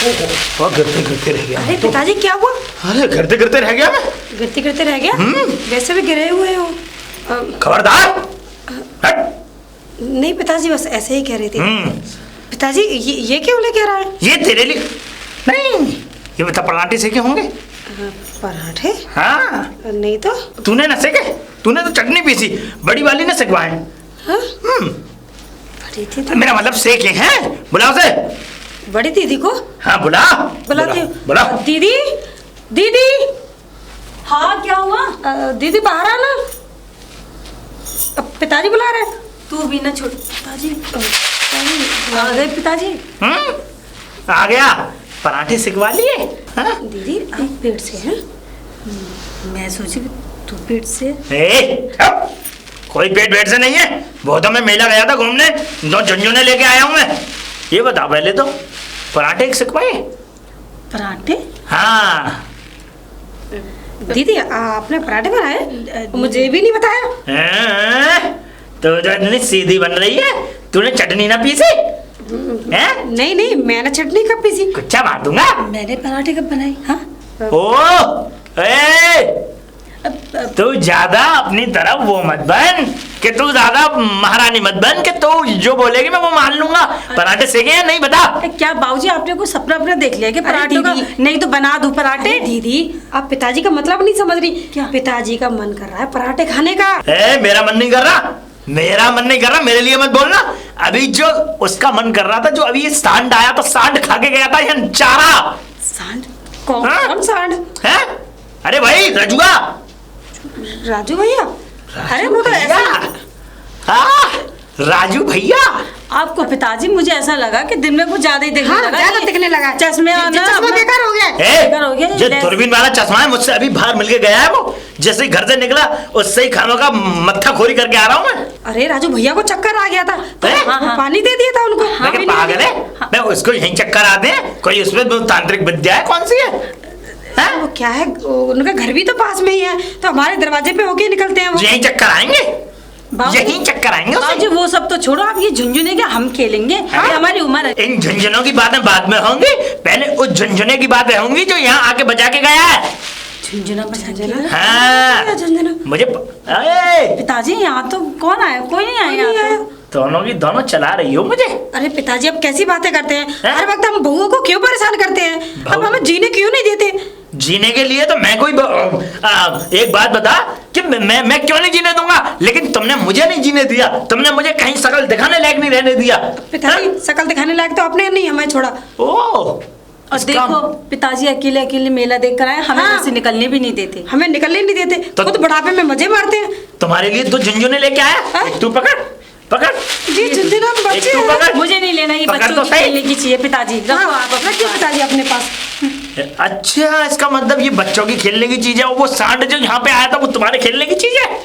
और गिरते गिरते रह गया। अरे पिताजी क्या हुआ? अरे गिरते गिरते रह गया मैं। गिरते गिरते रह गया? वैसे भी गिरे हुए हो। खबरदार। नहीं पिताजी, बस ऐसे ही कह रही थी। पिताजी ये क्यों लेके आ रहा है? ये तेरे लिए नहीं, ये बता पराठे सेके होंगे? पराठे? हाँ। नहीं तो। तूने न सेके? तूने तो चटनी पीसी, बड़ी वाली ने सेकवाए। बड़ी थी मेरा मतलब सेके हैं। बुलाओ से बड़ी दीदी को। हाँ बुला। बुलाती हूँ। बुला दीदी, दीदी। हाँ क्या हुआ? दीदी बाहर आना, पिताजी बुला रहे। तू भी ना छोड़। पिताजी आ गए पिताजी। आ गया। पराठे सिकवा लिए? हाँ? दीदी आप पेट से हैं? मैं सोची तू पेट से। कोई पेट से नहीं है। वो तो मैं मेला गया था घूमने, दो झुनझुने लेके आया हूँ मैं। ये बता पहले तो पराठे सिकवाए? पराठे? हाँ। दीदी आपने पराठे बनाए? मुझे भी नहीं बताया। तो जो इतनी सीधी बन रही है, तूने चटनी ना पीसी? नहीं नहीं, मैंने चटनी कब पीसी? कुछ मार दूंगा। मैंने पराठे कब बनाई? हाँ। तू ज्यादा अपनी तरफ वो मत बन कि तू ज्यादा महारानी मत बन कि तू जो बोलेगी मैं वो मान लूंगा। पराठे सेके या नहीं बता? क्या बाबूजी आपने कोई सपना अपना देख लिया कि पराठे का? नहीं तो बना दूं पराठे। दीदी आप पिताजी का मतलब नहीं समझ रही। क्या? पिताजी का मन कर रहा है पराठे खाने का। मेरा मन नहीं कर रहा, मेरा मन नहीं कर रहा, मेरे लिए मत बोलना। अभी जो उसका मन कर रहा था, जो अभी ये सांड आया तो सांड खा के गया था ये चारा। सांड? कौन सांड है? अरे भाई रजुआ। राजू भैया? अरे वो तो ऐसा। राजू भैया। आपको पिताजी मुझे ऐसा लगा कि दिन में कुछ ज्यादा ही दिखने लगा। ज्यादा दिखने लगा। चश्मे चश्मा बेकार हो गया। बेकार हो गया। जो दूरबीन वाला चश्मा है मुझसे अभी बाहर मिल के गया है, वो जैसे ही घर से निकला उससे ही खानों का मत्था खोरी करके आ रहा हूँ मैं। अरे राजू भैया को चक्कर आ गया था तो पानी दे दिया था उनको। मैं क्या पागल है? मैं उसको यही चक्कर आते हैं? कोई उसमें तांत्रिक विद्या है कौन सी है? वो क्या है, उनका घर भी तो पास में ही है, तो हमारे दरवाजे पे होके निकलते हैं वो। यही चक्कर आएंगे, यही चक्कर आएंगे। बाबूजी वो सब तो छोड़ो, आप ये झुनझुने के हम खेलेंगे। हमारी उम्र है। इन झुनझुनों की बातें बाद में होंगी, पहले उस झुनझुने की बातें होंगी जो यहाँ आके बजा के गया है। झुनझुना बजा के? हाँ झुनझुना मुझे पिताजी यहाँ तो कौन आया? कोई नहीं आया। दोनों की दोनों चला रही हो मुझे। अरे पिताजी अब कैसी बातें करते हैं? हर वक्त हम बहुओं को क्यों परेशान करते हैं? अब हमें जीने क्यों नहीं देते? जीने के लिए तो मैं कोई एक बात बता कि मैं क्यों नहीं जीने दूंगा, लेकिन तुमने मुझे नहीं जीने दिया। तुमने मुझे कहीं शकल दिखाने लायक नहीं रहने दिया। पिताजी शकल दिखाने लायक तो आपने नहीं हमें छोड़ा। और देखो पिताजी अकेले अकेले मेला देख कर आए, हमें घर से निकलने भी नहीं देते। हमें निकलने नहीं देते तो खुद बुढ़ापे में मजे मारते हैं। तुम्हारे लिए 2 झुनझुने लेके आया। तू पकड़ पकड़ जी झुनझुना बच्चे हैं। मुझे नहीं लेना, ये बच्चों की खेलने की चाहिए। पिताजी रखो आप अपना। क्यों पिताजी अपने पास? अच्छा इसका मतलब ये बच्चों की खेलने की चीज है, वो सांड जो यहाँ पे आया था वो तुम्हारे खेलने की चीज है?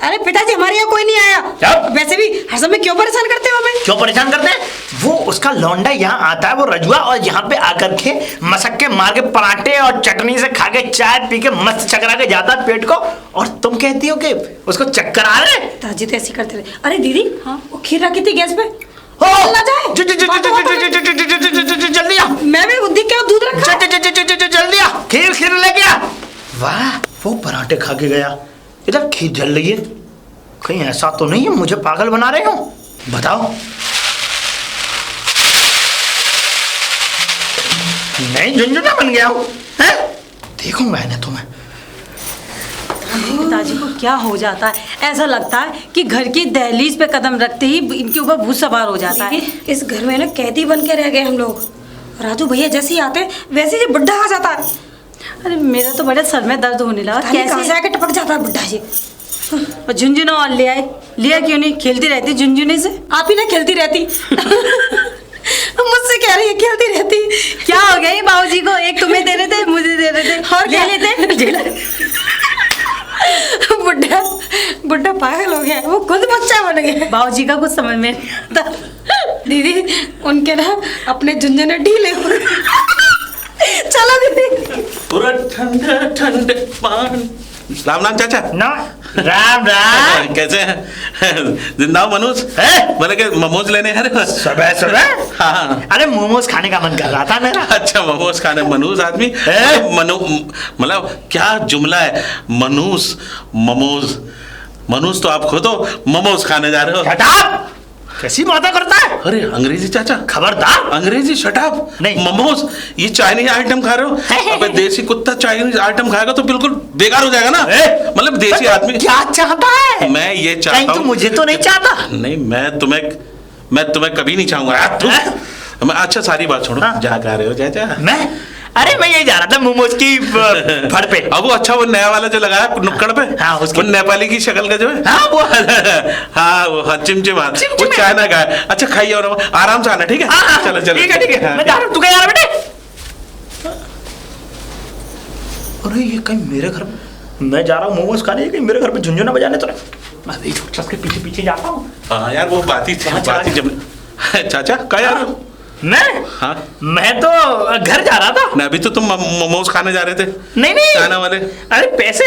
अरे पिताजी हमारे यहाँ कोई नहीं आया। वैसे भी हर समय क्यों परेशान करते हो हमें? क्यों परेशान करते हैं? वो उसका लौंडा यहाँ आता है, वो रजुआ, और यहाँ पे आकर के मसक के मार के पराठे और चटनी से खा के चाय पी के मस्त चकरा के जाता है पेट को, और तुम कहती हो कि उसको चक्कर आ रहे? पिताजी तो ऐसी करते रहे। अरे दीदी वो खीर रखी थी गैस पे, जल्दी आ। मैं भी बुद्धि क्या दूध रखा। जल्दी आ, खीर लेके आ। वाह वो पराठे खा के गया, इधर खीर जल रही है। कहीं ऐसा तो नहीं है मुझे पागल बना रहे हो? बताओ। मैं झुनझुना बन गया हूँ? देखूंगा इन्हें तुम्हें। पिताजी को क्या हो जाता है? ऐसा लगता है कि घर की दहलीज पे कदम रखते ही इनके ऊपर भूत सवार हो जाता है। इस घर में ना कैदी बन के रह गए हम लोग। राजू भैया जैसे ही आते वैसे ही बुढ़ा आ जाता है। अरे मेरा तो बड़े सर में दर्द होने लगा। कैसे आके टपक जाता है बुढ़ा जी। और झुनझुना और ले आए, लिया क्यों नहीं? खेलती रहती झुनझुने से। आप ही ना खेलती रहती। मुझसे कह रही है खेलती रहती। क्या हो गया ये बाबूजी को? एक तुम्हें दे रहे थे, मुझे दे रहे थे, और ले लेते। बुढ़ा पागल हो गया, वो खुद बच्चा बन गया। बाबूजी का कुछ समझ में नहीं आता। दीदी उनके ना अपने झुनझुने ढीले हो। चलो दीदी। पूरा ठंडे ठंडे पान। राम राम चाचा। ना राम राम। कैसे हैं? जिंदा हो मनोज? हैं? बोले कि मोमोज लेने हैं? सुबह सुबह? हाँ। अरे मोमोज खाने का मन कर रहा था मेरा। अच्छा मोमोज खाने मनोज आदमी हैं? मनो मतलब क्या जुमला है, मनूस मोमोज। मनूस तो आप खुद हो, मोमोज खाने जा रहे हो। Shut up! कैसी बातें करता है? अरे अंग्रेजी चाचा, खबरदार। अंग्रेजी शटाब नहीं। मोमोज, ये चाइनीज आइटम खा रहे हो? अबे देसी कुत्ता चाइनीज आइटम खाएगा तो बिल्कुल बेकार हो जाएगा ना। मतलब देसी आदमी। क्या चाहता है? मैं ये कहीं चाहता तो हूँ। मुझे तो नहीं चाहता। नहीं मैं तुम्हें कभी नहीं चाहूंगा यार, तू। मैं अच्छा सारी बात छोड़ो, हाँ। जा रहे हो चाचा? अरे मैं यही जा रहा था मोमोज की फड़ पे। अब वो अच्छा वो नया वाला जो लगाया नुक्कड़ पे, हाँ, उसकी। वो नेपाली की शक्ल का जो है, हाँ वो हाँ वो हाँ चिमचिम वो चिमचिम। चाइना का है। अच्छा खाइए और आराम से आना, ठीक है? हाँ, चलो चलो ठीक है ठीक है, हाँ, मैं जा रहा हूँ। तू क्या जा रहा है बेटे? अरे ये कहीं मेरे घर में, मैं जा रहा हूँ मोमोज खाने, कहीं मेरे घर पे झुंझुना बजाने तो नहीं। मैं भी चुपचाप के पीछे पीछे जाता हूँ। हाँ यार वो बात ही जब चाचा कहाँ जा रहे हो? मैं हाँ मैं तो घर जा रहा था। ना अभी तो तुम मोमोज खाने जा रहे थे नहीं नहीं, चाइना वाले। अरे पैसे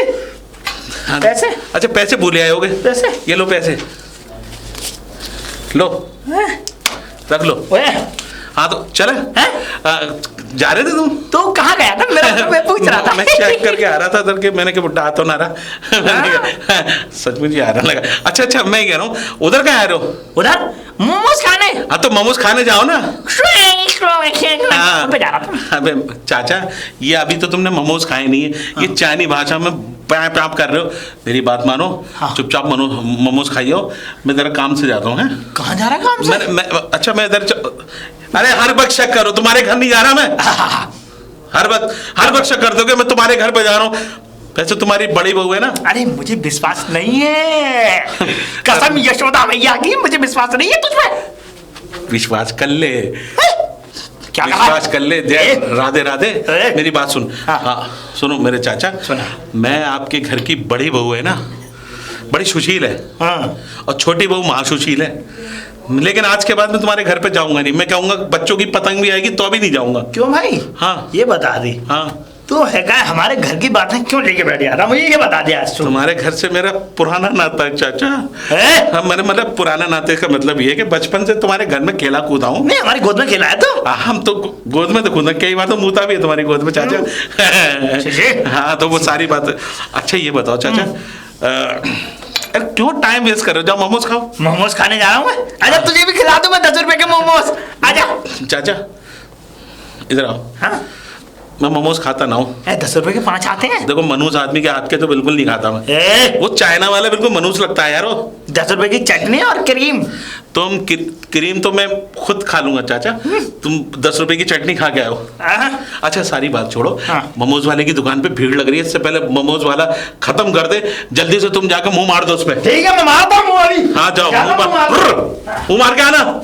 हाँ, पैसे अच्छा पैसे भूले आए होगे। पैसे ये लो पैसे लो, रख लो। ओए हाँ तो चले हैं? जा रहे थे तुम? तू कहाँ गया था? मेरा मैं पूछ रहा था। मैं चेक करके आ रहा था इधर के, मैंने कहा बुड्ढा आ तो ना रहा। मैंने कहा, सचमुच ही आ रहा लगा। अच्छा मैं कह रहा हूँ उधर कहाँ आ रहे हो? उधर मोमोज खाने। हाँ तो मोमोज खाने जाओ ना। हाँ पे जा रहा था। अबे चाचा ये अभी तो तुमने मोमोज खाए नहीं है, ये चाइनी भाषा में पैप पैप कर रहे हो। मेरी बात मानो, हाँ। चुपचाप मोमोज खाइयो, मैं जरा काम से जाता हूँ। हैं कहाँ जा रहा है काम से? मैं अच्छा मैं इधर अरे हर वक्त शक करो, तुम्हारे घर नहीं जा रहा मैं। हर वक्त शक कर दोगे मैं तुम्हारे घर पे जा रहा हूँ। वैसे तुम्हारी बड़ी बहू है ना? अरे मुझे विश्वास नहीं है, कसम यशोदा मैया की, मुझे विश्वास नहीं है तुझ पे। विश्वास कर ले, क्या कहा? विश्वास कर ले। जय राधे राधे। मेरी बात सुन। हाँ। हाँ सुनो मेरे चाचा, सुना। मैं आपके घर की बड़ी बहू है ना, बड़ी सुशील है, हाँ। और छोटी बहू महासुशील है। लेकिन आज के बाद मैं तुम्हारे घर पे जाऊंगा नहीं। मैं कहूंगा बच्चों की पतंग भी आएगी तो भी नहीं जाऊंगा। क्यों भाई? हाँ ये बता दी। हाँ तू है क्या हमारे घर की बातें क्यों लेके बैठ गया था? मुझे ये बता दिया आज तू। तुम्हारे घर से मेरा पुराना नाता है चाचा। है? हाँ मैंने मतलब पुराना नाते का मतलब ये है कि बचपन से तुम्हारे घर में खेला कूदा हूँ। नहीं हमारी गोद में खेला है तो। हम तो गोद में तो कूदा, कई बार तो मुता भी है तुम्हारी गोद में चाचा। हाँ तो वो सारी बात। अच्छा ये बताओ चाचा, अरे क्यों टाइम वेस्ट कर रहे हो? जाओ मोमोज खाओ। मोमोज खाने जा रहा हूँ मैं। आजा तुझे भी खिला दूं मैं 10 रुपए के मोमोज। आजा। चाचा इधर आओ। हाँ? मैं मोमोज खाता ना हूँ। 10 रुपए के 5 आते हैं। देखो मनूस आदमी के हाथ के तो बिल्कुल नहीं खाता मैं। वो चाइना वाला बिल्कुल मनूस लगता है यार वो। 10 रुपए की चटनी और क्रीम। तुम क्रीम तो मैं खुद खा लूंगा चाचा, तुम 10 रुपए की चटनी खा के आओ। अच्छा सारी बात छोड़ो, हाँ। मोमोज वाले की दुकान पे भीड़ लग रही है, इससे पहले मोमोज वाला खत्म कर दे। जल्दी से तुम जाकर मुंह मार दो उस पे। ठीक है मैं मारता हूँ अभी। हाँ जाओ मुंह मार के आना।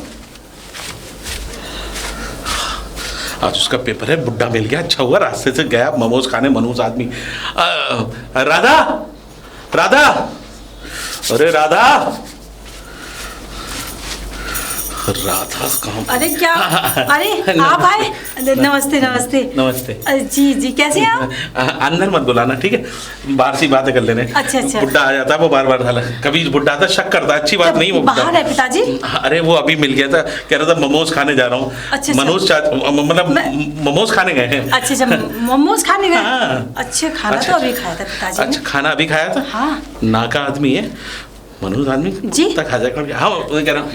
आज उसका पेपर है, बुड्ढा मिल गया, अच्छा हुआ रास्ते से गया मोमोज खाने मनूस आदमी। राधा राधा, अरे राधा राधा कहाँ? अरे क्या? अरे आप आए? नमस्ते नमस्ते। नमस्ते। जी जी कैसे हैं आप? अंदर मत बुलाना ठीक है, बाहर सी बातें कर लेने। अच्छा। बुड्ढा आ जाता है वो बार बार, कभी बुड्ढा आता शक करता, अच्छी बात नहीं वो। बाहर है पिताजी? अरे वो अभी मिल गया था, कह रहा था मोमोज खाने जा रहा हूँ। अच्छा, मनोज मतलब मोमोज खाने गए हैं। अच्छा मोमोज खाने गए? हाँ। अच्छा खाना तो अभी खाया था पिताजी ने। अच्छा खाना अभी खाया था? हाँ। नाका आदमी है मनोज आदमी जी। तक खा जाएगा। हाँ मैं कह रहा हूँ,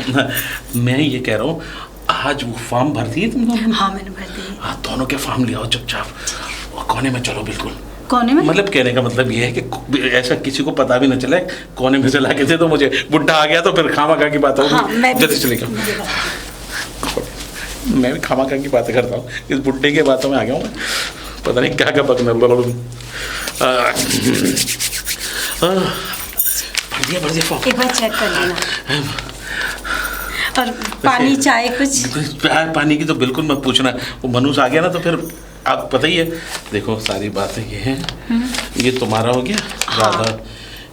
मैं ये कह रहा हूँ आज वो फॉर्म भर दिए तुम दोनों? हाँ मैंने भर दी। हाँ दोनों के फॉर्म ले आओ चुपचाप, और कोने में चलो बिल्कुल। कोने में? मतलब कहने का मतलब ये है कि ऐसा किसी को पता भी न चले कोने में चला के थे, तो मुझे बुड्ढा आ गया तो फिर खामा की बात होगी। हाँ, जल्दी चले गया। मैं भी खामा की बातें करता हूँ, इस बुड्ढे के बातों में आ गया हूँ मैं, पता नहीं क्या क्या बकना। भर दिया फॉर्म। एक बार चेक कर लेना। और पानी चाय कुछ? पानी की तो बिल्कुल मत पूछना, वो मनूस आ गया ना तो फिर आप पता ही है। देखो सारी बातें ये हैं, ये तुम्हारा हो गया राधा,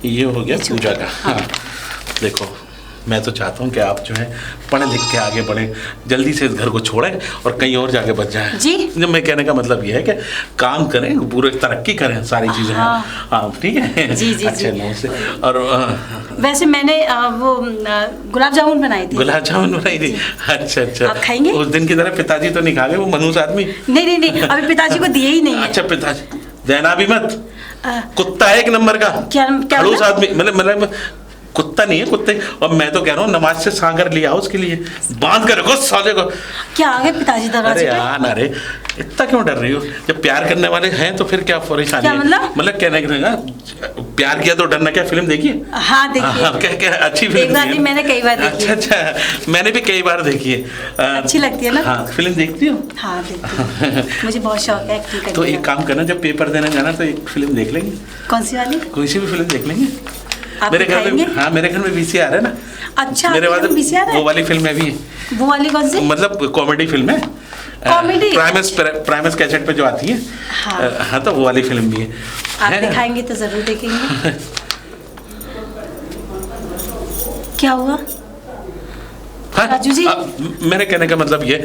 ये हो गया पूजा का। हाँ देखो मैं तो चाहता हूँ कि आप जो है पढ़े लिख के आगे बढ़े, जल्दी से इस घर को छोड़ें और कहीं और जाके बच जाएं। जी। जब मैं कहने का मतलब ये है कि काम करें, पूरे तरक्की करें, सारी चीज़ें। हाँ। हाँ ठीक है। जी, जी, अच्छा जी। नमस्ते। और वैसे मैंने वो गुलाब जामुन बनाई थी। गुलाब जामुन बनाई थी? अच्छा अच्छा। आप खाएंगे? उस दिन की तरह पिताजी तो नहीं खा गए, वो मनहूस आदमी? नहीं नहीं नहीं, अभी पिताजी को दिए ही नहीं है। अच्छा पिताजी देना भी मत, अ, कुत्ता है एक नंबर का, क्या खड़ूस बोला? आदमी, मतलब कुत्ता नहीं है, कुत्ते। और मैं तो कह रहा हूँ नमाज से सांगर लिया उसके लिए, बांध कर रखो साले को। क्या आ गए पिताजी अरे दरवाजे पे? यार अरे इतना क्यों डर रही हो? जब प्यार करने वाले हैं तो फिर क्या परेशानी क्या है? मतलब? कहने का ना, प्यार किया तो डरना क्या? फिल्म देखी है? हाँ देखिए। क्या अच्छी फिल्म एक बार नहीं, मैंने कई बार देखी है। अच्छा अच्छा, मैंने भी कई बार देखी है। अच्छी लगती है ना? हाँ, फिल्म देखती हो? हाँ देखती हूँ। मुझे बहुत शौक है एक्टिंग करने तो एक का। काम करना, जब पेपर देने जाना तो एक फिल्म देख लेंगे, कौन सी वाली? कोई सी भी फिल्म देख लेंगे। आप मेरे घर दिखाएंगे? में, हाँ मेरे घर में वीसीआर है ना। अच्छा, मेरे आपके पास घर में VCR है? वो वाली फिल्म है भी है। वो वाली कौन सी? मतलब कॉमेडी फिल्म है। कॉमेडी? प्राइमस कैसेट पे जो आती है। हाँ। हाँ तो वो वाली फिल्म भी है। आप है? दिखाएंगे तो जरूर देखेंगे। क्या हुआ? हाँ, राजू जी? मेरे कहने का मतलब ये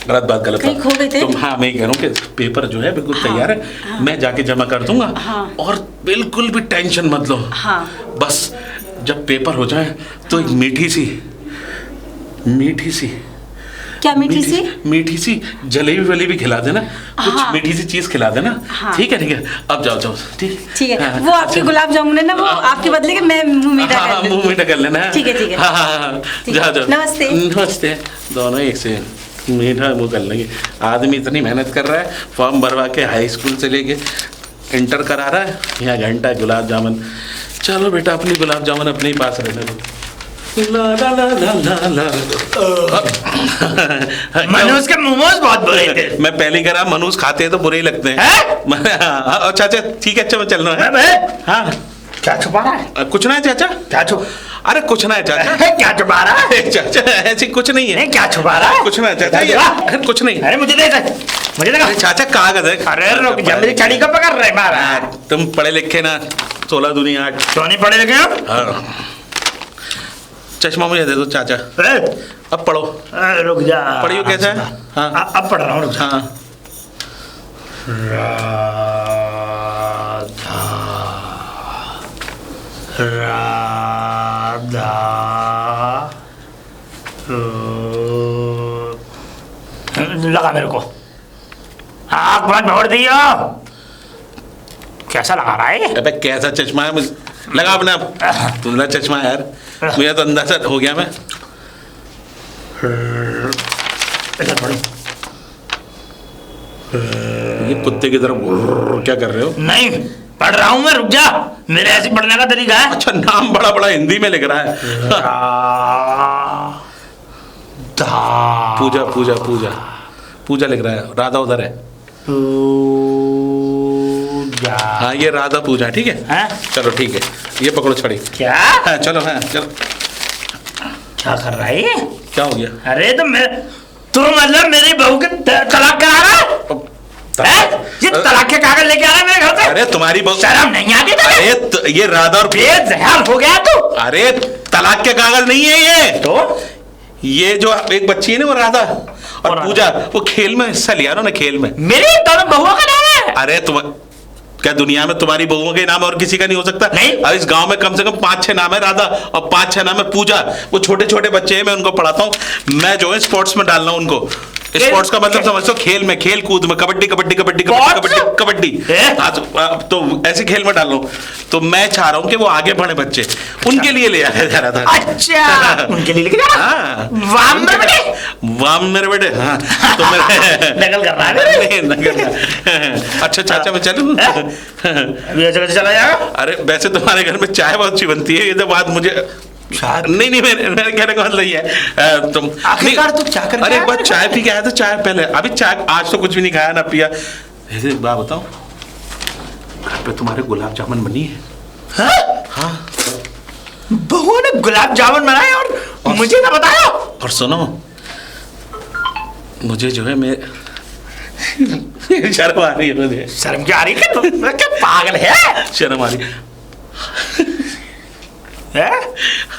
गलत बात, गलत कहीं बात। खो गए थे? तो हाँ मैं कह रहा हूँ कि पेपर जो है बिल्कुल हाँ, तैयार है। हाँ। मैं जाके जमा कर दूंगा। हाँ। और बिल्कुल भी टेंशन मत लो। हाँ। बस जब पेपर हो जाए तो एक मीठी सी क्या मीठी सी? जलेबी वलेबी खिला देना, कुछ हाँ। मीठी सी चीज खिला देना। हाँ। ठीक है। अब जाओ ठीक। ठीक है। हाँ, वो आपके अच्छा। गुलाब जामुन है ना, वो आपके बदले के मैं मुंह मीठा हाँ, कर मुंह लूँ। मीठा कर लेना। ठीक है। हाँ। ठीक है। जाओ। नमस्ते। नमस्ते। दोनों एक से मीठा मुँह कर लेंगे। आदमी इतनी मेहनत कर रहा है, फॉर्म भरवा के हाई स्कूल से लेके इंटर करा रहा है, यहाँ घंटा गुलाब जामुन। चलो बेटा अपनी गुलाब जामुन अपने ही पास रहने दो। ला ला ला ला ला ला। मनोज के मोमोज बहुत बुरे थे। मैं पहली करा, मनुष्य खाते हैं तो बुरे ही लगते हैं। हाँ, चाचा ठीक है, अच्छा मैं चल रहा है। हाँ क्या छुपा रहा है? कुछ ना है चाचा। क्या छुप अरे कुछ ना है चाचा। क्या छुपा रहा है? चाचा ऐसी कुछ नहीं है। नहीं, क्या छुपा रहा है? कुछ ना है चाचा, क्या? कुछ नहीं। अरे मुझे दे दे, मुझे दे। अरे चाचा कागज है। अरे रुक जा, मेरी छड़ी को पकड़ रहे मारा। हाँ, तुम पढ़े लिखे ना, 16 दूनी 8। क्यों नहीं पढ़े लिखे हो? हाँ। चश्मा मुझे दे दो चाचा। अब पढ़ो। रुक जा। पढ़ियो कैसा है? हाँ। अब पढ़ रहा हूँ, रुक जा। हाँ। राधा लगा मेरे को। आँख बंद छोड़ दियो। कैसा लगा रहा है? अबे कैसा चश्मा है? लगा अपना धुंधला चश्मा है यार, मुझे तो अंदाजा हो गया। मैं ये कुत्ते की तरफ क्या कर रहे हो? नहीं पढ़ रहा हूँ मैं, रुक जा। मेरे ऐसे पढ़ने का तरीका है। अच्छा नाम बड़ा बड़ा हिंदी में लिख रहा है। पूजा पूजा पूजा पूजा लिख रहा है, राधा उधर है। हाँ ये राधा पूजा, ठीक है। हाँ? चलो ठीक है, ये पकड़ो छड़ी। क्या? हाँ चलो। हाँ चलो। क्या कर रहा है ये? क्या हो गया? अरे तो मैं, तू मतलब मेरी बहू के तलाक करा रहा है? ये तलाक के कागज लेके आ रहा है मेरे घर से? अरे तुम्हारी बहू, शर्म नहीं आती तुझे? अरे ये राधा और बेजहर हो गया तू। अरे तलाक के कागज नहीं है ये। तो ये जो एक बच्ची है ना, वो राधा और पूजा, वो खेल में हिस्सा लिया उन्होंने, खेल में। मेरी दोनों बहुओं का नाम है। अरे तुम क्या दुनिया में तुम्हारी बहुओं के नाम और किसी का नहीं हो सकता? नहीं। अब इस गांव में कम से कम 5-6 नाम है राधा और 5-6 नाम है पूजा। वो छोटे छोटे बच्चे हैं, मैं उनको पढ़ाता हूँ। मैं जो है स्पोर्ट्स में डालना उनको। स्पोर्ट्स का मतलब समझ लो, खेल में, खेल कूद में, कबड्डी कबड्डी कबड्डी कबड्डी कबड्डी कबड्डी। तो ऐसे खेल में डाल लो। तो मैं चाह रहा हूँ कि वो आगे बढ़े बच्चे, उनके लिए ले आया जा रहा था। अच्छा उनके लिए लेके जा रहा? हाँ वाह मेरे बेटे, वाह मेरे बेटे। हाँ तो मैं नकल कर रहा है। नहीं, नकल। अच्छा चाचा मैं चलूँ? अभी ऐसे कैसे चला जाएगा? अरे वैसे तुम्हारे घर में चाय बहुत अच्छी बनती है, ये तो बात मुझे नहीं मेरे कहने का मतलब ये है तुम आखिरकार तू क्या कर, अरे एक बार चाय पी के आया तो चाय पहले, अभी चाय आज तो कुछ भी नहीं खाया ना पिया। ऐसे एक बात बताओ, घर पे तुम्हारे गुलाब जामुन बनी है? हाँ बहू ने गुलाब जामुन बनाए और मुझे ना बताया। और सुनो, मुझे जो है मैं शर्म आ रही है मुझे। शर्म क्या आ रही है? क्या पागल है? शर्म आ रही है?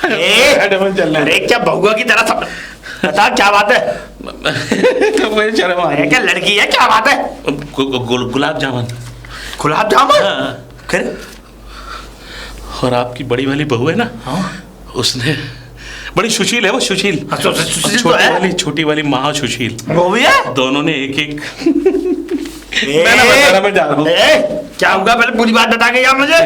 अरे क्या बहुआ की तरह सब बता, क्या बात है? मुझे शर्म आ रही है। क्या लड़की है, क्या बात है? गुलाब जामुन। गुलाब जामुन? हाँ। फिर? और आपकी बड़ी वाली बहू है ना, उसने बड़ी सुशील है वो, सुशील। सुशील तो है। छोटी वाली महा सुशील, वो भी है। दोनों ने एक एक मैं जा रहा हूँ। क्या होगा, पहले पूरी बात बता के यार मुझे।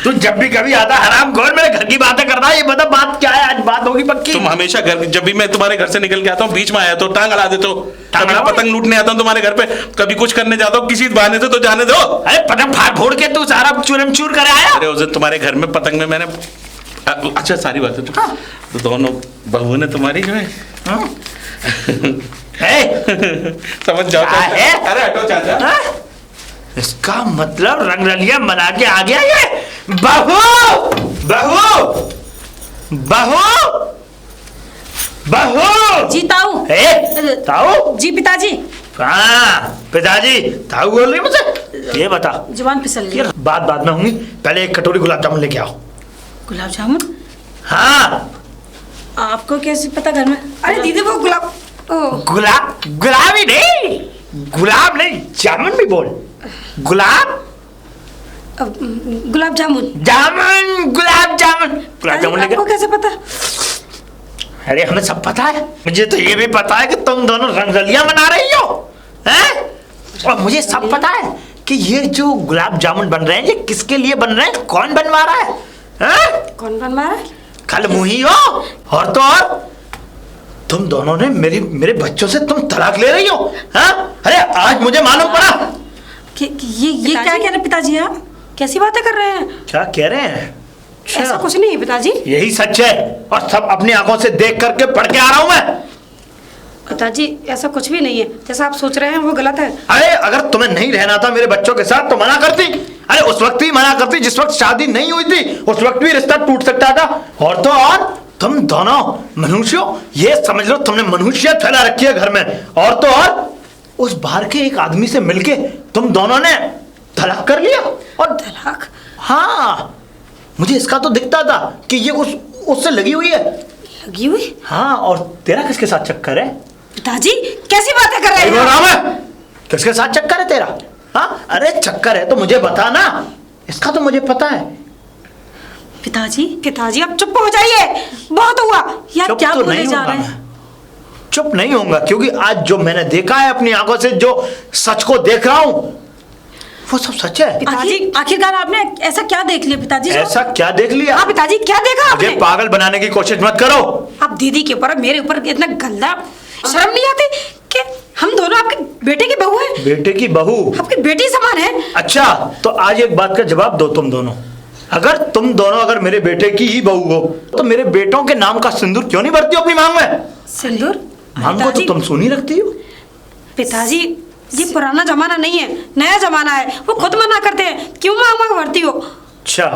तू जब भी कभी आता हराम खोर मेरे घर की बातें करना है, ये बता बात क्या है, आज बात होगी पक्की। तुम हमेशा घर, जब भी मैं तुम्हारे घर से निकल के आता हूँ बीच में आया तो टांग अड़ा देते हो। कभी पतंग लूटने आता हूँ तुम्हारे घर पे, कभी कुछ करने जाता हूँ, किसी बहाने से तो जाने दो। अरे पतंग फाड़ फोड़ के तू सारा चूरम चूर कर आया। अरे उस दिन तुम्हारे घर में पतंग में मैंने, अच्छा सारी बात है तो दोनों बहू ने तुम्हारी जो है समझ जाओ है? अरे हटो चाचा। इसका मतलब रंगरलिया मना के आ गया ये। बहू बहू बहू बहू। जी ताऊ। ताऊ? जी पिताजी। हाँ पिताजी, ताऊ बोल रही मुझे? ये बता, जुबान फिसल गई। बात बाद में होंगी, पहले एक कटोरी गुलाब जामुन लेके आओ। गुलाब जामुन? हाँ। आपको कैसे पता घर में? अरे दीदी वो गुलाब गुलाब ही नहीं, गुलाब नहीं, जामुन भी बोल। गुलाब गुलाब जामुन। जामुन, गुलाब जामुन, गुलाब जामुन लेके। आपको कैसे पता? अरे हमें सब पता है, मुझे तो ये भी पता है कि तुम दोनों रंगरलियां मना रही हो, हैं? और मुझे सब पता है कि ये जो गुलाब जामुन बन रहे हैं ये किसके लिए बन रहे हैं, कौन बनवा रहा है, हैं? कौन बनवा रहा है? कल मुही हो, और तो और तुम दोनों ने मेरे बच्चों से तुम तलाक ले रही हो, हाँ? अरे आज मुझे मालूम पड़ा। ये क्या कह रहे हैं पिताजी? आप कैसी बातें कर रहे हैं? क्या कह रहे हैं? ऐसा कुछ नहीं है पिताजी। यही सच है, और सब अपनी आंखों से देख करके पढ़ के आ रहा हूं मैं। पिताजी ऐसा कुछ भी नहीं है, जैसा आप सोच रहे हैं वो गलत है। अरे अगर तुम्हें नहीं रहना था मेरे बच्चों के साथ तो मना करती। अरे उस वक्त भी मना करती जिस वक्त शादी नहीं हुई थी, उस वक्त भी रिश्ता टूट सकता था। और तो और तुम दोनों मनुष्यों, ये समझ लो तुमने मनुष्यत फैला रखी है घर में। और तो और उस बाहर के एक आदमी से मिलके तुम दोनों ने तलाक कर लिया। और तलाक? हाँ, मुझे इसका तो दिखता था कि ये उससे लगी हुई है। लगी हुई? हाँ, और तेरा किसके साथ चक्कर है? पिताजी कैसी बातें कर रहे बोल हैं? रहा मैं, किसके साथ चक्कर है तेरा? हाँ, अरे चक्कर है तो मुझे बता ना, इसका तो मुझे पता है। पिताजी आप चुप हो जाइए, बहुत हुआ। यार क्या तो बोले नहीं जा होगा रहे हैं? मैं, चुप नहीं होऊंगा, क्योंकि आज जो मैंने देखा है अपनी आंखों से, जो सच को देख रहा हूं वो सब सच है। आखिरकार आपने ऐसा क्या देख लिया पिताजी? ऐसा क्या देख लिया? हाँ पिताजी क्या देखा आपने? मुझे पागल बनाने की कोशिश मत करो। आप दीदी के ऊपर, मेरे ऊपर इतना गंदा, शर्म नहीं आती कि हम दोनों आपके बेटे की बहू हैं? बेटे की बहू? आपकी बेटी समान है। अच्छा, तो आज एक बात का जवाब दो तुम दोनों। अगर तुम दोनों अगर मेरे बेटे की ही बहू हो तो मेरे बेटों के नाम का सिंदूर क्यों नहीं भरती हो अपनी मांग में? सिंदूर? मांग को तो तुम सोनी रखती हो। पिताजी ये पुराना जमाना नहीं है, नया जमाना है। वो खुद मना करते हैं, क्यों मांग भरती हो? अच्छा,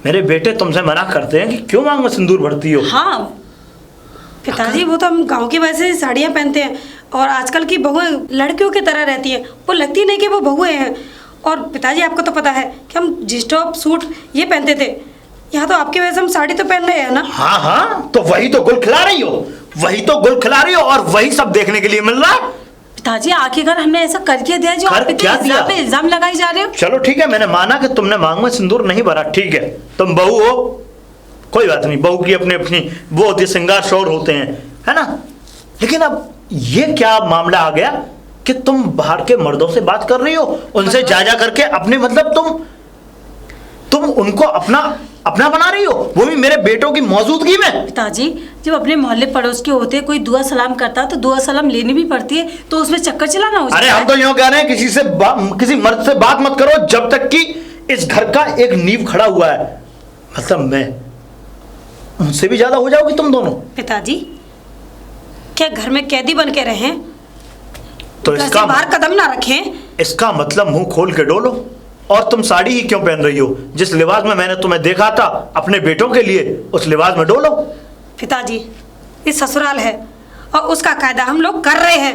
मेरे बेटे तुमसे मना करते हैं कि क्यों मांग में सिंदूर भरती हो? हाँ पिताजी वो तो हम गांव की वजह से साड़ियाँ पहनते हैं, और आजकल की बहुएं लड़कियों की तरह रहती हैं, वो लगती नहीं कि वो बहुएं हैं। और पिताजी आपको तो पता है कि हम जींस टॉप सूट ये पहनते थे, यहाँ तो आपकी वजह से हम साड़ी तो पहन रहे हैं ना। हाँ हाँ, तो वही तो गुल खिला रही हो, वही तो गुल खिला रही हो, और वही सब देखने के लिए मिल रहा है। पिताजी आखिरकार हमने ऐसा कर क्या दिया जो आप पे इल्जाम लगाई जा रहे हो? चलो ठीक है, मैंने माना कि तुमने मांग में सिंदूर नहीं भरा, ठीक है, तुम बहू हो, कोई बात नहीं, बहू की अपनी अपनी वो होती है, श्रृंगार शौर होते हैं, है ना। लेकिन अब ये क्या मामला आ गया कि तुम बाहर के मर्दों से बात कर रही हो, उनसे जा करके अपने, मतलब तुम उनको अपना बना रही हो, वो भी मेरे बेटों की मौजूदगी में। पिताजी जब अपने मोहल्ले पड़ोस के होते कोई दुआ सलाम करता तो दुआ सलाम लेनी भी पड़ती है, तो उसमें चक्कर चलाना हो जाता है। अरे हम तो यूं कह रहे हैं किसी मर्द से बात मत करो जब तक कि इस घर का एक नींव खड़ा हुआ है। मतलब मैं उनसे भी ज्यादा हो जाओगी तुम दोनों। पिताजी क्या घर में कैदी बन के रहें, तो इसका बाहर कदम ना रखें? इसका मतलब मुंह खोल के डोलो। और तुम साड़ी ही क्यों पहन रही हो? जिस लिबास में मैंने तुम्हें देखा था अपने बेटों के लिए, उस लिबास में डोलो। पिताजी ये ससुराल है और उसका कायदा हम लोग कर रहे हैं।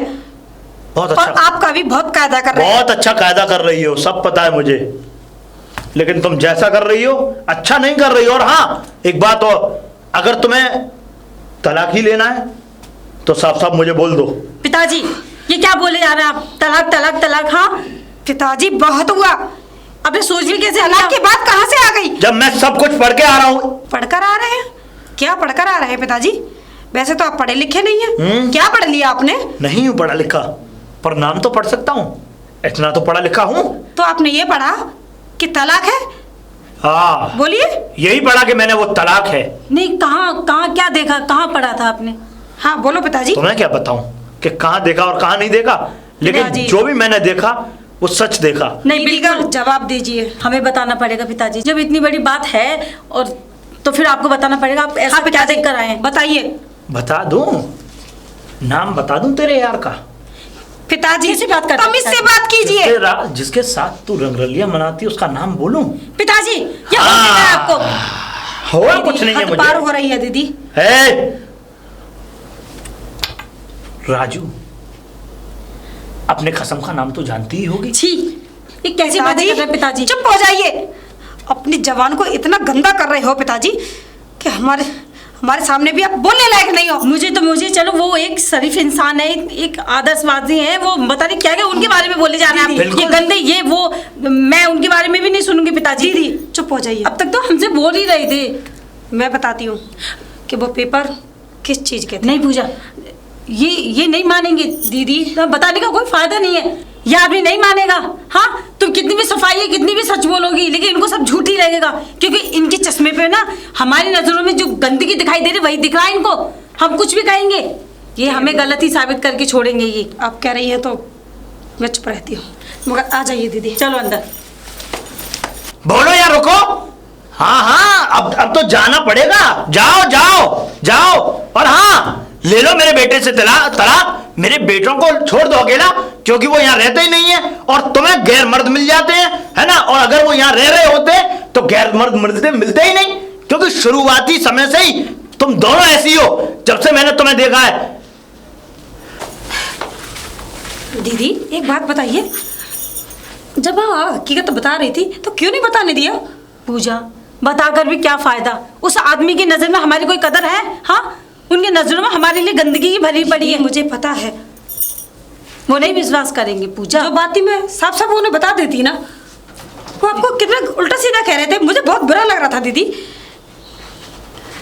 बहुत अच्छा, और आपका भी बहुत कायदा कर रहे हैं। बहुत अच्छा कायदा कर रही हो, सब पता है मुझे। लेकिन तुम जैसा कर रही हो अच्छा नहीं कर रही हो। और हाँ, एक बात और, अगर तुम्हें तलाक ही लेना है तो साफ साफ मुझे बोल दो। पिताजी ये क्या बोले जा रहे हैं आप? तलाक तलाक तलाक? हाँ पिताजी बहुत हुआ। आपने सोच भी कैसे तलाक की बात कहाँ से आ गई? जब मैं सब कुछ पढ़ के आ रहा हूँ। पढ़कर आ रहे हैं? क्या पढ़कर आ रहे हैं पिताजी? वैसे तो आप पढ़े लिखे नहीं हैं। क्या पढ़ लिया आपने? नहीं हूँ पढ़ा लिखा, पर नाम तो पढ़ सकता हूँ, इतना तो पढ़ा लिखा हूँ। तो आपने ये पढ़ा कि तलाक है? हाँ बोलिए। यही पढ़ा कि मैंने वो तलाक है। नहीं, कहाँ कहाँ क्या देखा, कहाँ पढ़ा था आपने? हाँ बोलो पिताजी। तुम्हें क्या बताऊं कि कहाँ देखा और कहाँ नहीं देखा, लेकिन पिताजी। जो भी मैंने देखा वो सच देखा। नहीं दीदी का बिल्कुल, जवाब दीजिए। हमें बताना पड़ेगा पिताजी। जब इतनी बड़ी बात है और तो फिर आपको बताना पड़ेगा। आप ऐसा क्या देख कर आए हैं? बताइए। बता दूं, नाम बता दूं तेरे यार का? पिताजी किसी बात करते हैं, तमीज से पिताजी। बात कीजिए। जिसके साथ तू रंगरलिया मनाती है उसका नाम बोलूं? पिताजी ये हो क्या है आपको? हुआ कुछ नहीं है हद पार हो मुझे। रही है दीदी। है राजू, अपने खसम का नाम तो जानती ही होगी। छी, ये कैसी बातें कर रहे हैं पिताजी? चुप हो जाइए। अपनी जवान को इतना गंदा कर रहे हो पिताजी कि हमारे सामने भी आप बोलने लायक नहीं हो। मुझे चलो वो एक शरीफ इंसान है, एक आदर्शवादी है, वो बता नहीं क्या क्या उनके बारे में बोले जा रहे हैं आप। बिल्कुल। ये गंदे ये वो, मैं उनके बारे में भी नहीं सुनूंगी पिताजी। दीदी चुप हो जाइए। अब तक तो हमसे बोल ही रहे थे। मैं बताती हूँ कि वो पेपर किस चीज के थे। नहीं पूजा, ये नहीं मानेंगे दीदी, बताने का कोई फायदा नहीं है। ये आदमी नहीं मानेगा। हाँ तुम कितनी भी सफाई है, कितनी भी सच बोलोगी, लेकिन इनको सब झूठ ही लगेगा, क्योंकि इनके चश्मे पे ना हमारी नजरों में जो गंदगी दिखाई दे रही वही दिख रहा है इनको। हम कुछ भी कहेंगे ये हमें गलत ही साबित करके छोड़ेंगे। ये आप कह रही हैं तो मैं चुप रहती हूँ, मगर आ जाइए दीदी। चलो अंदर। बोलो यार, रुको। हाँ हाँ, अब तो जाना पड़ेगा। जाओ जाओ जाओ। और हाँ, ले लो मेरे बेटे से तलाक। मेरे बेटों को छोड़ दो अकेला, क्योंकि वो यहाँ रहते ही नहीं है और तुम्हें गैर मर्द मिल जाते हैं, है ना। और अगर वो यहाँ रह रहे होते तो गैर मर्द मिलते ही नहीं, क्योंकि शुरुआती समय से ही तुम दोनों ऐसी हो, जब से मैंने तुम्हें देखा है। दीदी एक बात बताइए, जब आप हकीकत बता रही थी तो क्यों नहीं बताने दिया? पूजा, बताकर भी क्या फायदा? उस आदमी की नजर में हमारी कोई कदर है? हाँ, उनकी नजरों में हमारे लिए गंदगी ही भरी पड़ी है। मुझे पता है, वो नहीं विश्वास करेंगे पूजा। जो बात ही मैं साफ साफ उन्हें बता देती ना, वो आपको कितना उल्टा सीधा कह रहे थे, मुझे बहुत बुरा लग रहा था दीदी।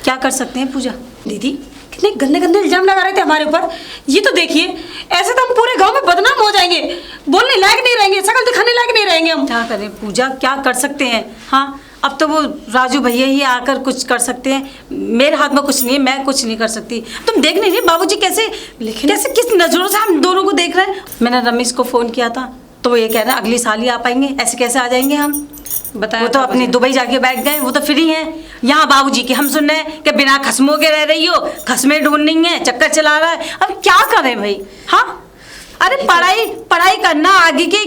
क्या कर सकते हैं पूजा? दीदी कितने गंदे गंदे इल्जाम लगा रहे थे हमारे ऊपर। ये तो देखिए, ऐसे तो हम पूरे गांव में बदनाम हो जाएंगे, बोलने लायक नहीं रहेंगे, शकल दिखाने लायक नहीं रहेंगे हम। क्या करें पूजा, क्या कर सकते हैं? हाँ, अब तो वो राजू भैया ही आकर कुछ कर सकते हैं। मेरे हाथ में कुछ नहीं है, मैं कुछ नहीं कर सकती। तुम देख नहीं रही बाबूजी कैसे किस नजरों से हम दोनों को देख रहे हैं। मैंने रमेश को फोन किया था तो वो ये कह रहे हैं अगले साल ही आ पाएंगे। ऐसे कैसे आ जाएंगे हम? बताया वो तो अपनी दुबई जाके बैठ गए, वो तो फ्री हैं। यहाँ बाबूजी की हम सुन रहे हैं कि बिना खसमों के रह रही हो, खसमे ढूंढ नहीं है, चक्कर चला रहा है। अब क्या करें भाई? हाँ, अरे पढ़ाई करना आगे की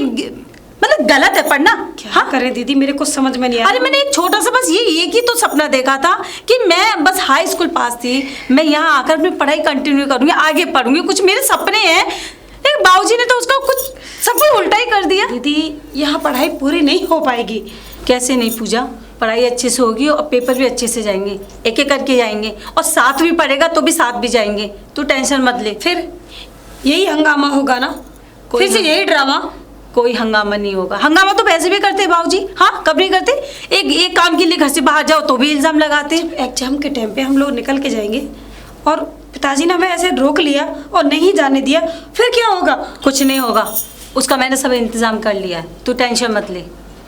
मतलब गलत है पढ़ना। हाँ करें दीदी, मेरे को समझ में नहीं आ रहा। अरे मैंने एक छोटा सा बस ये एक ही तो सपना देखा था कि मैं बस हाई स्कूल पास थी, मैं यहाँ आकर अपनी पढ़ाई कंटिन्यू करूंगी, आगे पढ़ूंगी, कुछ मेरे सपने हैं। लेकिन बाबूजी ने तो उसका कुछ सब कुछ उल्टा ही कर दिया। दीदी यहाँ पढ़ाई पूरी नहीं हो पाएगी। कैसे नहीं पूजा, पढ़ाई अच्छे से होगी और पेपर भी अच्छे से जाएंगे, एक एक करके जाएंगे, और साथ भी पढ़ेगा तो भी साथ भी जाएंगे, तू टेंशन मत ले। फिर यही हंगामा होगा ना, फिर से यही ड्रामा। कोई हंगामा नहीं होगा। हंगामा तो वैसे भी करते हैं बाबूजी। हाँ, कब नहीं करते? एक काम के लिए घर से बाहर जाओ तो भी इल्जाम लगाते हैं। एग्जाम के टाइम पे हम लोग निकल के जाएंगे और पिताजी ने हमें ऐसे रोक लिया और नहीं जाने दिया, फिर क्या होगा? कुछ नहीं होगा, उसका मैंने सब इंतजाम कर लिया है, तू टेंशन मत ले।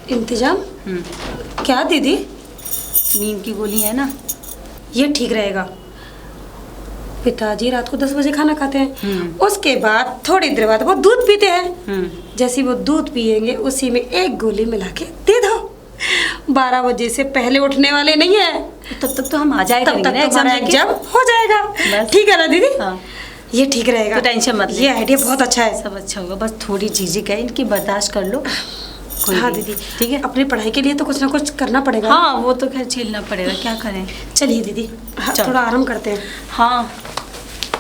इंतजाम? क्या दीदी? नींद की गोली है ना, ये ठीक रहेगा। पिताजी रात को 10 बजे खाना खाते हैं, उसके बाद थोड़ी देर बाद वो दूध पीते हैं। जैसे वो दूध पिएंगे उसी में एक गोली मिला के दे दो। 12 बजे से पहले उठने वाले नहीं है। तब तक तो हम आ जाएगा, तब तक एग्जाम हो जाएगा। ठीक है ना दीदी? हाँ। ये ठीक रहेगा, तो टेंशन मत ले। ये आइडिया बहुत अच्छा है। सब अच्छा होगा, बस थोड़ी झिझक है इनकी, बर्दाश्त कर लो। हाँ दीदी, ठीक है। अपनी पढ़ाई के लिए तो कुछ ना कुछ करना पड़ेगा। हाँ, वो तो खैर झेलना पड़ेगा, क्या करें। चलिए दीदी, हाँ, थोड़ा आराम करते हैं। हाँ